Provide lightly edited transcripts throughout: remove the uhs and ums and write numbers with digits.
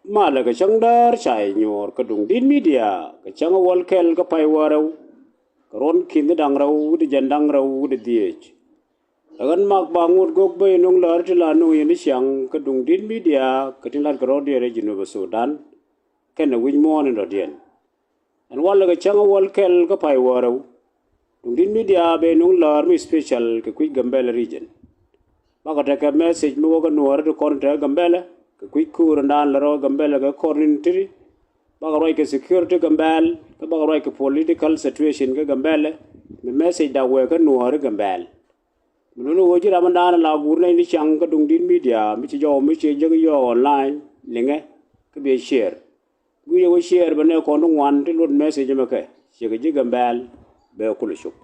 mala ka changdar chai nyor ka dung din media ka chang wal kel ka pai warau karon kin dang rau de jandang rau de diech agan mak bangut gok bay nong lar tila no yin siang ka dung din media ka tin lar karo de re jinu Sudan ken na win mon ndo dien an wal ka chang wal kel ka pai warau dung din media be nong lar mi special ka quick gambella region maka ta ka message mo ka nuar to kon ta gambella ka quick kur ndan laro gambella ka kornin tiri baka roi ka security gambel ka baka roi ka political situation ka gambella me message da we ka nuar gambel no wo ji ramandan la gurna ni chang ka dung din media mi chi jo mi chi je yo online linge ka be share gu yo share bane ko no wan ti lut message ma ka chi ga ji gambel be ko lu shuk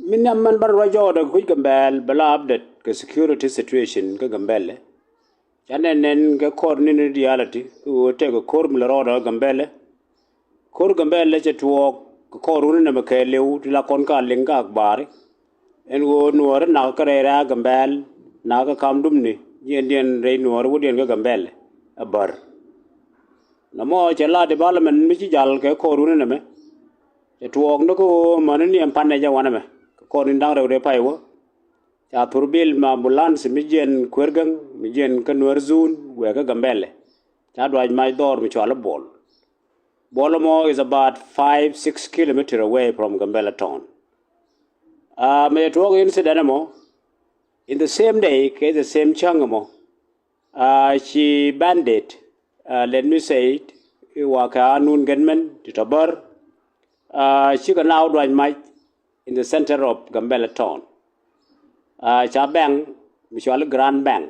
min nam man bar rajo da ku gambel bala update ka security situation ka gambelle chane nen ga kor ni reality ku te ko kor mi ro da gambelle kor gambelle che tuo ko kor ni ma ka lew ti la kon ka linga akbar en wo nuor na ka ra gambel na ka kam dum ni yen re nuor wo den ga gambelle abar na mo che la development mi ci jal ke kor ni me che tuo no ko man ni am pan ja wana me ko ni dang re pai wo cha turbil ma bulan se mi jen kwergang mi jen ka nuor zun we ka gambelle cha dwaj mai dor mi chala bol Bolomo is about 5-6 kilometers away from Gambella town. May talk incident mo in the same day, the same changamo. She bandit. Let me say it. Waka nun gunman to tabar. She can now drive mic in the center of Gambella town. Cha bang, Michelle Grand Bang.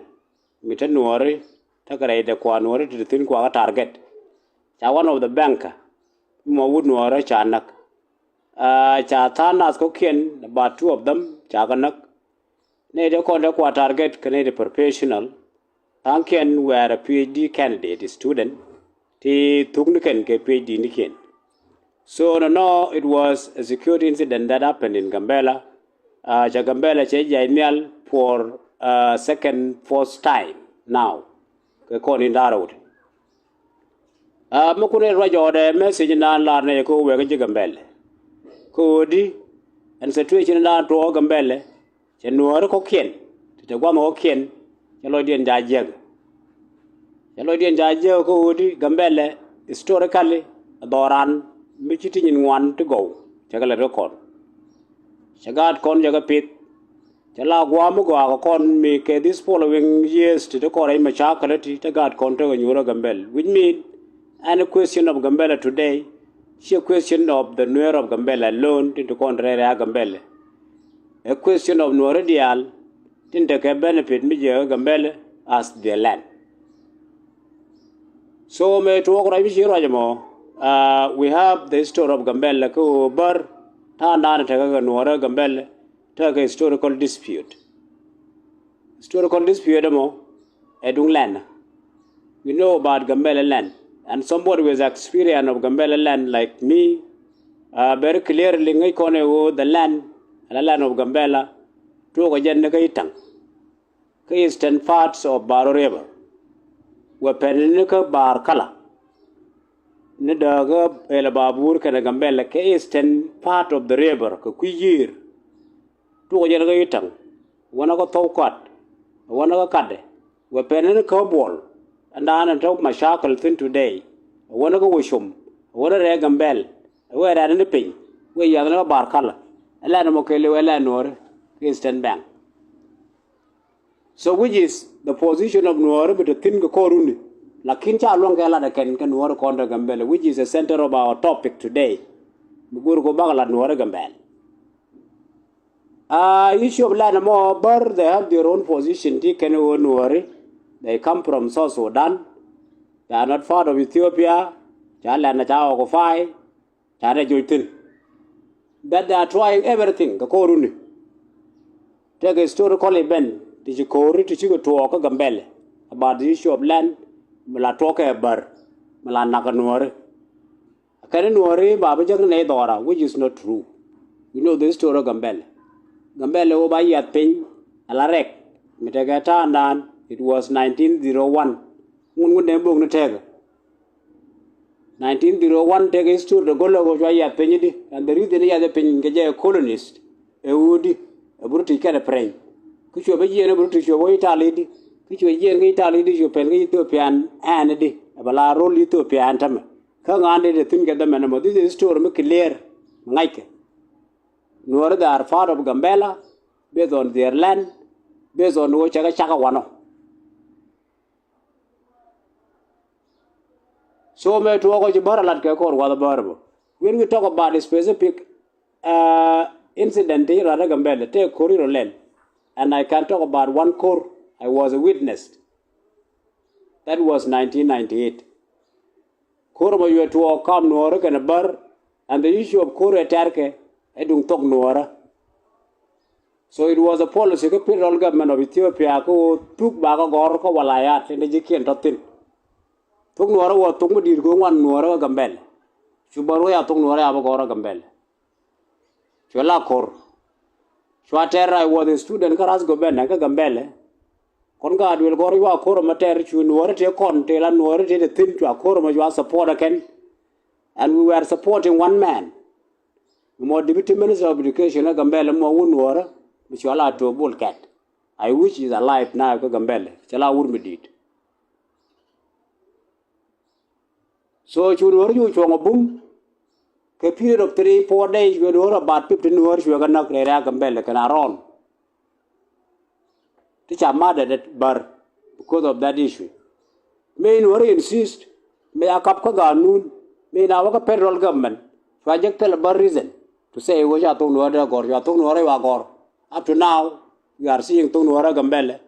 Mita nuori, takare de kwa nuori to the thin kwa target. Cha one of the banker. Mo would nuori chanak. Cha thanas ko kien about 2 of them chaganak ne de ko de kwa target kane professional tanken were a PhD candidate student ti tugniken ke PhD niken so no it was a security incident that happened in Gambella cha Gambella che jainial for first time now ke ko ni darot mo kune rajo de message na la ne ko we ke Gambella Kodi and situation na to gambelle che nuor ko kien te gwa mo kien che lo dien jajeg ko odi gambelle historically adoran mi chiti nyin wan to go che gale record che gad kon jaga pit che la gwa mo gwa kon mi ke this following years to ko rai ma chakalati te gad kon to nyuro gambelle which mean any question of gambelle today It's a question of the Nuer of Gambella alone into contrary Gambella. A question of Nuer Dial didn't benefit Mijay Gambella as their land. So me to walk we have the story of Gambella ko bar Tana Taka Nuer Gambella take a historical dispute. Historical dispute edung land. We know about Gambella land. And somebody with experience of Gambella land like me, very clearly, the land of Gambella, to a generation, eastern parts of Baro River, where Penica Bar Kala, Nidaga, Elababur, and Gambella, eastern part of the river, Kuyir, to a generation, one of a Tokat, one of a Kade, where Penica Ball. And I talk my shackle thing today. I want to go with him. I want to rag and bell. Where are the ping? Where you are no bar color. A land of Mokele, a land or Eastern Bank. So, which is the position of Nuor, but a thin coruni. La Kincha Longala can Nuor Conda Gambella, which is the center of our topic today. Mugurgo Bagala Nuor Gambel. Issue of land more, but they have their own position. Taken over Nuori. They come from South Sudan. They are not part of Ethiopia. That they are trying everything. Take a historical event. Did you call it to talk a Gambelle about the issue of land? Malatoka bar, Malanakanore. I can't worry Babajang Nedora, which is not true. You know the story of Gambelle. Gambelle over Yatin, Alarek, Mitagata, and it was 1901 ngun dem bog na tega 1901 tega history the golo go ya penyidi and the reason ya the pen ge colonist e wudi e bruti kana pray ku cho be yene bruti cho wo Italy di ku cho yene ge Italy di cho pen ge Ethiopian an di bala rol Ethiopian tam ka ngande de tin ge da men mo this is story me clear ngaike Nuer are part of Gambella based on their land based on wo chaka wano so me to go jibara lat ke kor wada barbo when we talk about a specific incident here at Gambella take Koriro land and I can talk about one core I was a witness that was 1998 Korma you to come Nuer can bar and the issue of Kore Tarke edung tok Nuer so it was a policy the federal government of Ethiopia ko took baga gor ko walayat ne jiken totin tok Nuer wo tok mudir ko wan Nuer Gambella subaro ya tok Nuer ya gor Gambella chola kor Swatera was a student karas go ben ka Gambella kon ga adwel gor wa kor mater chu Nuer te kon te la Nuer te de tin to kor ma wa support again and we were supporting one man more deputy minister of education Gambella mo Nuer which you allowed to a bull cat. I wish he's alive now, Gambella. Chala Urmedit. So, you chong a boom. A period of 3-4 days, we were about 15 hours, we were going to create Gambella, can I run? Teach our mother that bar because of that issue. May Nuer insist, may a kapka noon, may now a federal government, project tell a bar reason to say, was I told Nuer or you are told Nuer. Up to now, we are seeing Nuer Gambella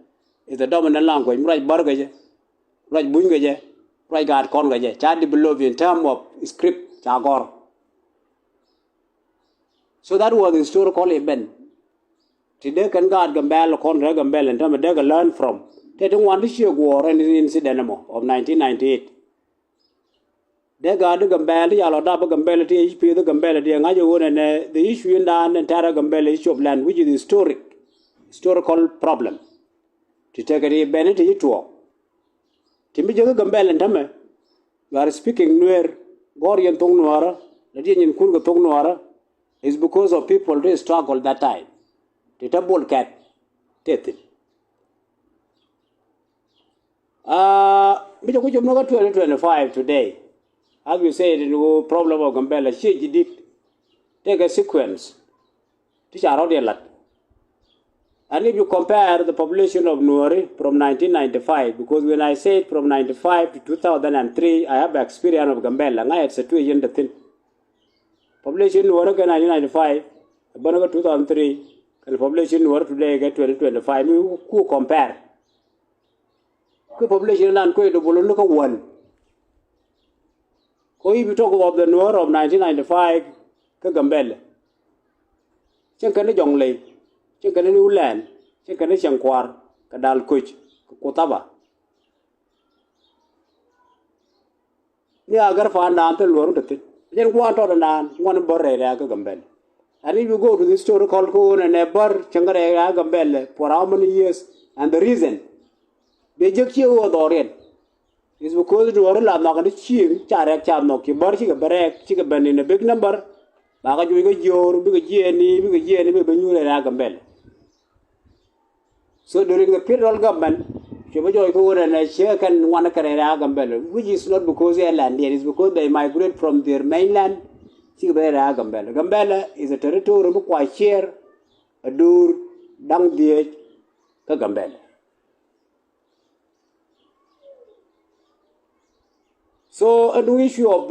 is the dominant language. Right Burgaje, right Bungaje, right God Congaje. Chadi below in terms of script, Chagor. So that was the historical event. Today can God Gambella, Conra Gambella, and Tamadega learn from. They don't want to see a war and incident of 1998. They got the Gambella, Yalodaba Gambella, THP, the Gambella, and the issue in the entire Gambella issue of land, which is historical problem. To take a benefit to all. Timbijaga Gambella and Tame, you are speaking Nuer, Gorian Tongnuara, Latinian Kunga Tongnuara, is because of people who struggled that time. The double cat, Tetin. Which 2025 today. As we said, the problem of Gambella, she did take a sequence. These are already a lot. And if you compare the population of Nuer from 1995, because when I said from 1995 to 2003, I have experience of Gambella, and I had situation the thing. Population Nuer in 1995, about 2003, and the population Nuer today get 2025. Who compare? The population land go to look at one. So if you talk about the Nuer of 1995, Gambella, Chankana Jonglei, Chankana New Land, Chankana Shankwar, Kadal Kuch, Kotaba. Niagar found down to Lorton. Then one or an one burray Gambella. And if you go to the historical cone and a bur Changara Gambella for how many years, and the reason they just you or the Orient. Is because the world are not going to cheer, Charek Chamnoki, Borchik, Barek, Chicken in a big number, Bagajuga Yor, big Jenny, big Jenny, big New Gambella. So during the federal government, Chibajoy and a share can one Gambella, which is not because they are land, it is because they migrate from their mainland, Chibera Gambella. Gambella is a territory quite share, a door, dung the Gambella. So a new issue of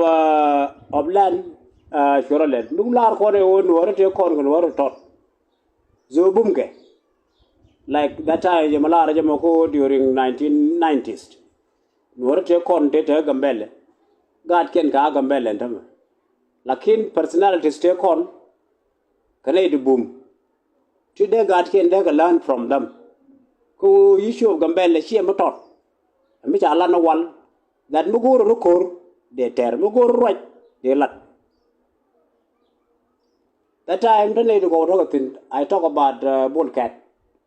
land, Shoreland. Nular Kore own water take on water tot. Zobumke. Like that time Yamala Jamoko during 1990s. Water take on Teta Gambella. God can ka Gambella and Tama. Lakin personalities take on Canadian boom. Today God can take a learn from them. Ko issue of Gambella, she am a tot. And which Alana one. That Mugur Rukur, they tear Mugur right, they let. That time, I talk about Bullcat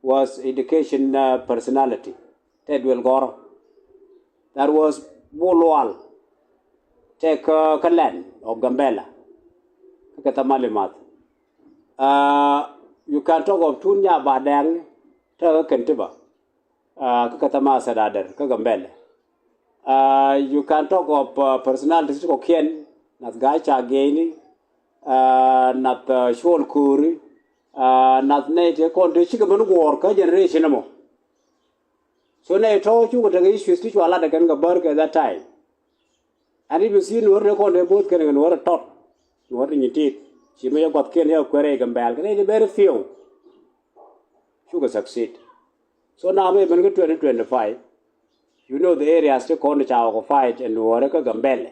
was education personality. Ted will go. that was Bolwal, take land of Gambella, Katamalimat. You can talk of Tunya Badang, Taka Kentiba, Kakatama Sadader, Kagambella. You can talk of personalities of Ken, not Gacha Gaini, not Shol Kuri, not native country, Chicaman war, generation. So now I told you what the issues which were allowed to burg at that time. And if you see no record, they both can what a thought, what in your teeth. She may have got Kenya, Quereg and Bal, and very few. Sugar succeed. So now we're going to 2025. You know the area still called the Chow fight and Waraka Gambelle.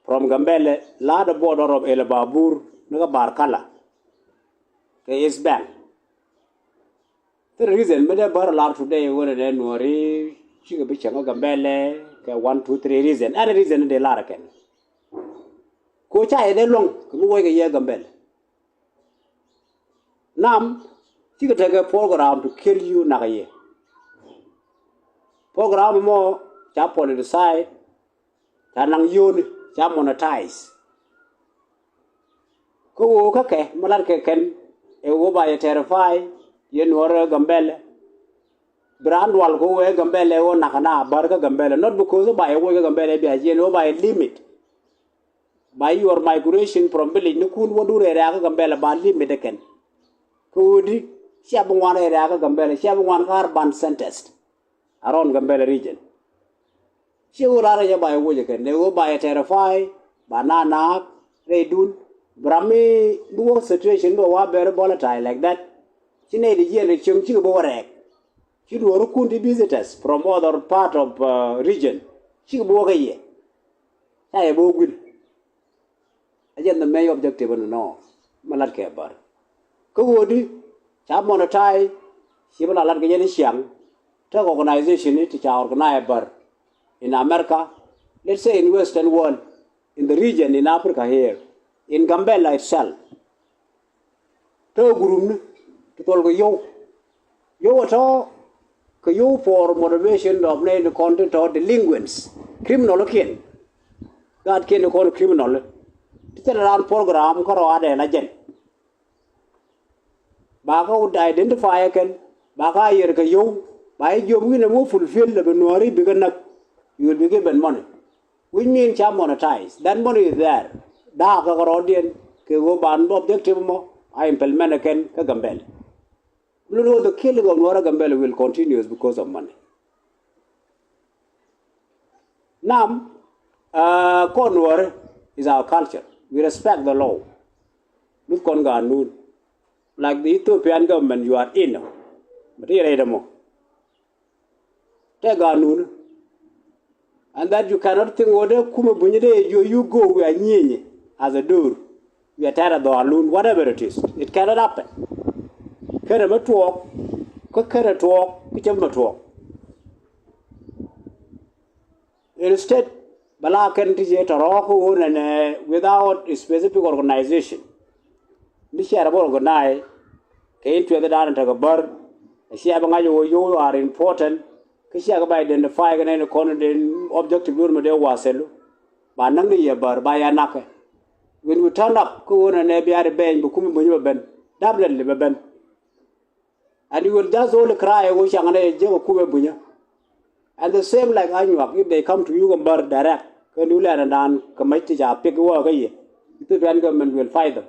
From Gambelle, large border of El Babur, Naga Barkala, is back. The reason many bar lot today when they worry, she could be Chango Gambelle, 1, 2, 3 reason. Any reason they larken. Coach, I long, come away a year Gambelle. Nam, she could take a program to kill you Nagaye. Program more, chap on the side, Tanang Yun, chap monetize. Go, okay, Malarke can, a go by a terrify. Yen wara Gambelle. Brand wal go away Gambelle or Nakana, Barga Gambelle, not because by a way Gambelle be a yen by a limit. By your migration from village, no cool would do a raga Gambelle by limit again. Could Shabuan a raga Gambelle, Shabuan carbon sentest around Gambelle region. She will arrange by a way again. They go by a terrify, banana, Redun, Brahmi, no situation, no very volatile like that. She need a year in Chimchiborek. She do Rukundi visitors from other part of region. She walk a year. I have good. Again, the main objective on the north. Malatke bar. Kowodi, Chamonatai, she will allow Gayanish Tag organization to organize bar in America, let's say in Western world, in the region in Africa here, in Gambella itself. Togurum. To yo at all, you for motivation of the content or delinquents, criminal again. God can call criminal. It's around program, Koroada and agent. Baka would identify again, Baka Yerka yo, by your winner will fulfill the Benuari bigger up, you will be given money. We mean cham monetize. That money is there. Dark or audience, Kegoban objective more, I implement again, Kagambel. You know, the killing of Nuer Gambella will continue because of money. Now, Nuer is our culture. We respect the law. Look on Ganun. Like the Ethiopian government, you are in. But here I more. Take Ganun. And that you cannot think, what you go where you as a door. You are tired of the alone, whatever it is. It cannot happen. Kerama talk, Kakara talk, Kichama talk. Instead, Bala can teach a rock and without a specific organization. This year, organize, came to the down and take a bird. A Shiabangayo, you are important. Kishaga by identifying an economic objective Gurmade was selu. By Nangi bar by a knocker. When we turn up, go on and be a band, Bukumi Ben, Dublin Ben. And you will just only cry, wish I'm going to and the same like Anuak, if they come to you and bird direct, can you learn and down, commit to pick work a year? The government will fight them.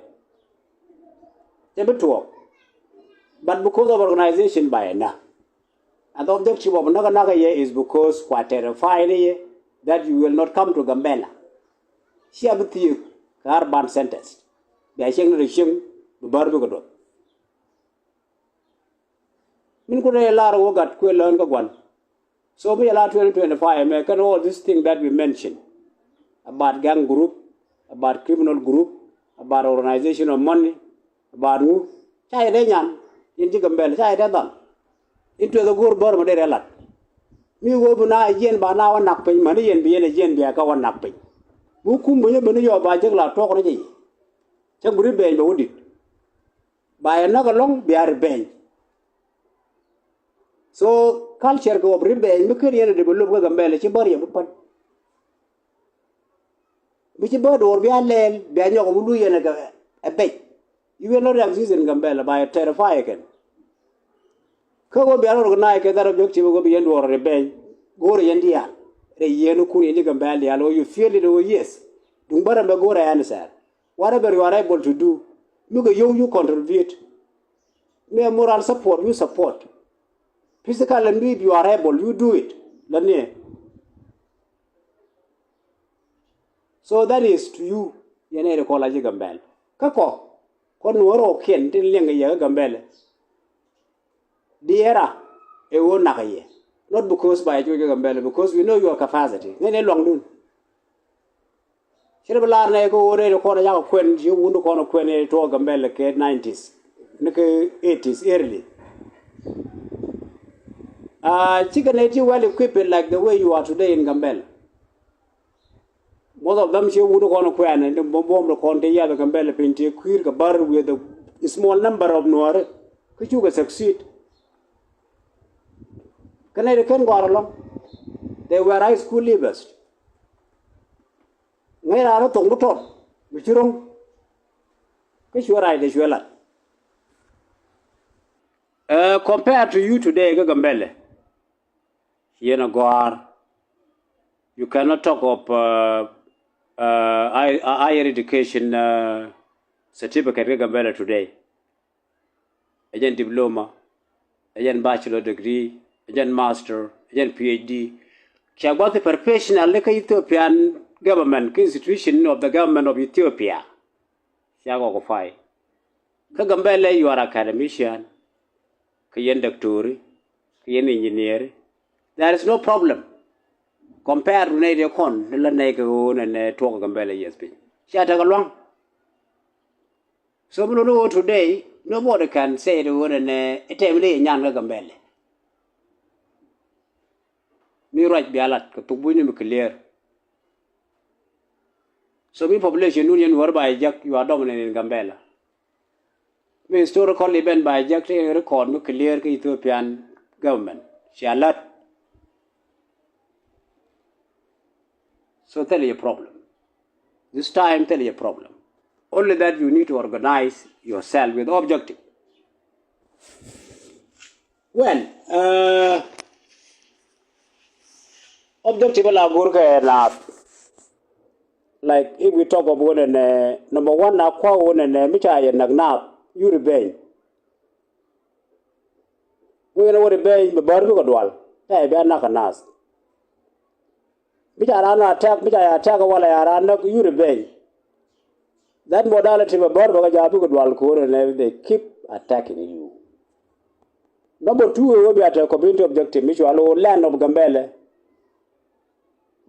They will talk. But because of organization by now, and the objective of Naga year is because quite terrifying that you will not come to Gambella. She have a theory, carbon sentence. They are saying the barbugo. Min could a lot of work at learn one. So we allow 2025 American all these things that we mentioned about gang group, about criminal group, about organization of money, about who, Chai Renyan, in Jigambel, Chai Redan, into the good Burma de Relat. Me go Buna, Yen Bana, one napping, money and be a yen be a cowan napping. Who come when you are by Jagla talk on a day? Changuri Bay, would it? By another long, be a bench. So culture go bribe me kiri develop ga gambele ci bari bu pan. Bi ci bod or bi alel bi anyo ko lu yene ga a bay. You will not exist in Gambella by a terrify again. Ko bi aro na ke dar objective go bi yendo or rebe go re yendia. Re yenu ku yendi Gambella ya lo you feel it oh yes. Dung bara be go re answer. Whatever you are able to do, you contribute. Me moral support, you support. Physical and if you are able, you do it. So that is to you, Yene College Gambel. Kako, Conwaro Ken, Tilling a Gambel. Diera, a wonakaye. Not because by Gambel, because we know your capacity. Then long noon. Shirabala Nego, the corner of Quen, you wouldn't call a Quen to a Gambel, 90s, 80s, early. Chicken ate you well equipped like the way you are today in Gambella. Most of them she would go on a Quen and bomb the Conte, the Gambella painted queer bar with a small number of Nuer. Could you succeed? Canada can go along. They were high school leavers. Ngay ra nó tung bút tròn, bị chưa không? Cái chuyện này để chuyện là. Compared to you today, cái Gambelle, you know, you cannot talk of higher education certificate cái Gambelle today. Again diploma, again bachelor degree, again master, again PhD. Kaya about the professional like Ethiopian government institution of the government of Ethiopia. Siago fai. Ka Gambelle, you are academician, kayen doctor, kayen engineer. There is no problem. Compared to Nadia Con, the Lanaka and talk Gambelle yes been. Shata along. So today, nobody can say the word and a table in Yan Gambelle. Me right be a lot, to clear. So me population union whereby Jack you are dominant in Gambella. Me historical event by Jack record no clear Ethiopian government. She a lot. So tell you a problem. This time tell you a problem. Only that you need to organize yourself with objective. Well, objective la burka na. Like if we talk about number one, na kwa one and micha nagna you rebel. We know what rebel the barbu godwal. Hey, be nakanas. Micha rana attack wala yarana you rebel. That modality of barbu gajabu godwal ko and they keep attacking you. Number two, we will be at a community objective, which will land of Gambelle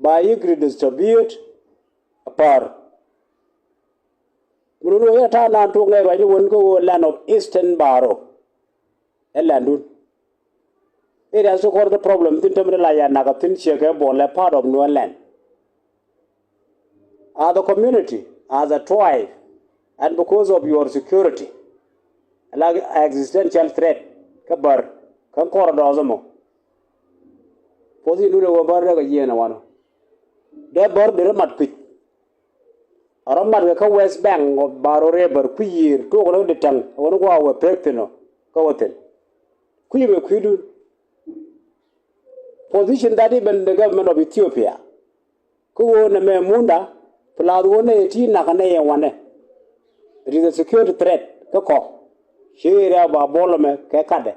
by equally distribute a par. We will turn on to land of Eastern Barrow. Elandun. It has to call the problem. Tintamilaya Nagatin Shekabon, part of Nuer land. As a community, as a tribe, and because of your security, like existential threat. Kabar, kan corridors mo. Posi nure go bar ga yena wano. De bar de mat pit. Aramat ka West Bank of Baro River ku yir to ko de tang wono go awe pekteno ka wotel. Ku yibe ku du. Position that even the government of Ethiopia. Ku wona me munda plad wona eti na kana ye wane. It is a security threat ka ko. Shira ba bolome ke kade.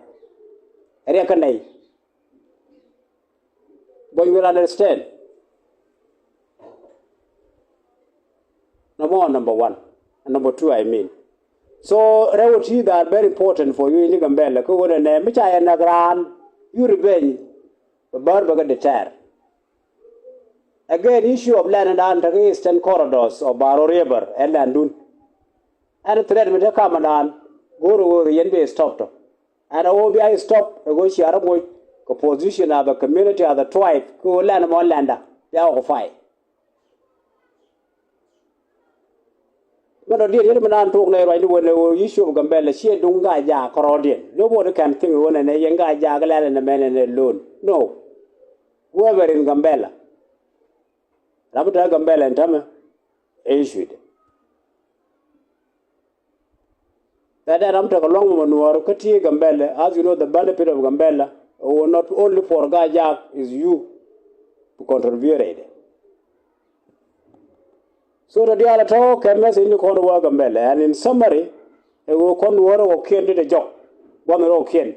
Rekanai. But you will understand. Number one. And number two, I mean. So, relative that are very important for you in Gambella. Ko wona ne micha na gran you revenge the barbaga deter. Again, issue of land and under eastern corridors of Baro River and Landun. And the threat will come on. Go to the NBA stopped. And OBI stop go share a position of the community of the tribe, go land more lander, they are fight. But dear, you man talk right when the issue of Gambella, she don't got ya corodian. Nobody can think one and a young guy jagal and a man and alone. No. Whoever in Gambella. Rabata Gambella and Tama issued. That I'm talking along when you are Kati Gambella, as you know, the benefit of Gambella, or not only for Guy Jack is you to contribute it. So the other talk can message in the corner of Gambella, and in summary, it will come to work the job. One row kin.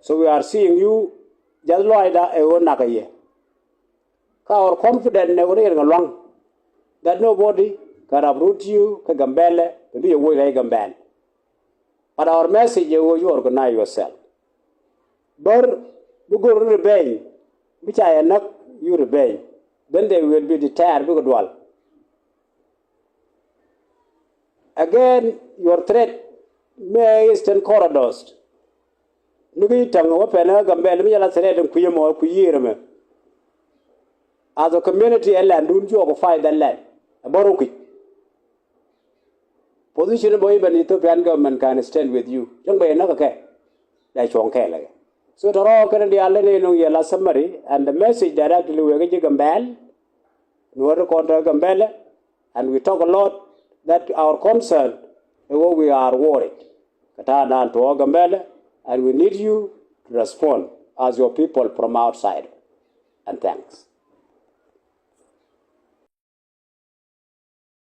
So we are seeing you just like that a nakaye. Our confident never along that nobody can uproot you, Gambella, to be a way like Gambella. But our message is you organize yourself. But we go to rebel, which I am not you rebel. Then they will be deterred because well. Again, your threat may eastern corridors. Nugi tang open a Gambella, me la threat and Kuyamo Kuyirame. As a community, land, don't you fight the land? A Boroki. Position of even Ethiopian government can stand with you. Don't be another care. Like Chong Kelly. So to all currently Allen summary and the message directly we get Gambel, Nuer contra Gambella, and we talk a lot that our concern is what we are worried. Katana to Gambella, and we need you to respond as your people from outside. And thanks.